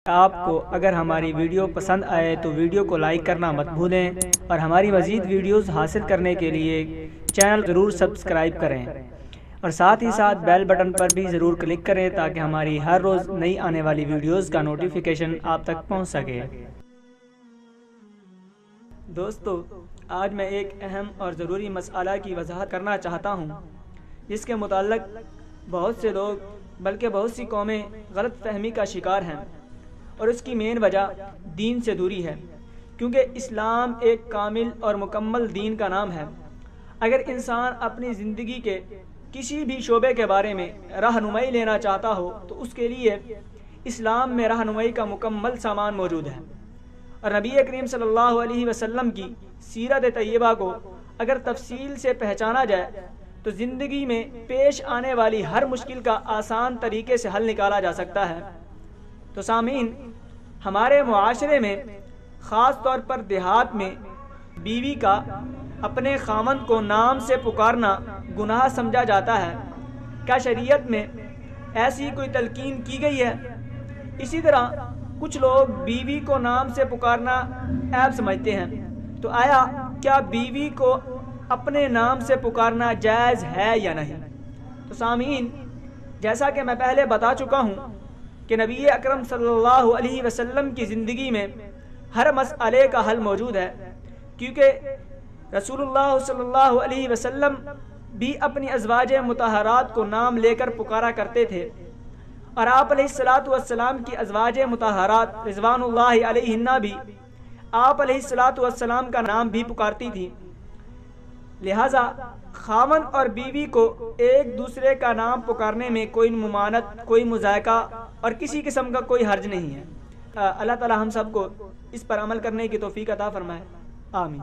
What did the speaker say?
آپ کو اگر ہماری ویڈیو پسند آئے تو ویڈیو کو لائک کرنا مت بھولیں، اور ہماری مزید ویڈیوز حاصل کرنے کے لیے چینل ضرور سبسکرائب کریں، اور ساتھ ہی ساتھ بیل بٹن پر بھی ضرور کلک کریں تاکہ ہماری ہر روز نئی آنے والی ویڈیوز کا نوٹیفیکیشن آپ تک پہنچ سکے۔ دوستو، آج میں ایک اہم اور ضروری مسئلہ کی وضاحت کرنا چاہتا ہوں، جس کے متعلق بہت سے لوگ بلکہ بہت سی قومیں غلط فہمی کا شکار ہیں، اور اس کی مین وجہ دین سے دوری ہے، کیونکہ اسلام ایک کامل اور مکمل دین کا نام ہے۔ اگر انسان اپنی زندگی کے کسی بھی شعبے کے بارے میں رہنمائی لینا چاہتا ہو تو اس کے لیے اسلام میں رہنمائی کا مکمل سامان موجود ہے، اور نبی کریم صلی اللہ علیہ وسلم کی سیرت طیبہ کو اگر تفصیل سے پہچانا جائے تو زندگی میں پیش آنے والی ہر مشکل کا آسان طریقے سے حل نکالا جا سکتا ہے۔ تو سامعین، ہمارے معاشرے میں خاص طور پر دیہات میں بیوی کا اپنے خاوند کو نام سے پکارنا گناہ سمجھا جاتا ہے۔ کیا شریعت میں ایسی کوئی تلقین کی گئی ہے؟ اسی طرح کچھ لوگ بیوی کو نام سے پکارنا عیب سمجھتے ہیں، تو آیا کیا بیوی کو اپنے نام سے پکارنا جائز ہے یا نہیں؟ تو سامعین، جیسا کہ میں پہلے بتا چکا ہوں کہ نبی اکرم صلی اللہ علیہ وسلم کی زندگی میں ہر مسئلے کا حل موجود ہے، کیونکہ رسول اللہ صلی اللہ علیہ وسلم بھی اپنی ازواج مطہرات کو نام لے کر پکارا کرتے تھے، اور آپ علیہ الصلوۃ والسلام کی ازواج مطہرات رضوان اللہ علیہن بھی آپ علیہ الصلوۃ والسلام کا نام بھی پکارتی تھی۔ لہذا خاوند اور بیوی کو ایک دوسرے کا نام پکارنے میں کوئی ممانعت، کوئی مضائقہ اور کسی قسم کا کوئی حرج نہیں ہے۔ اللہ تعالی ہم سب کو اس پر عمل کرنے کی توفیق عطا فرمائے، آمین۔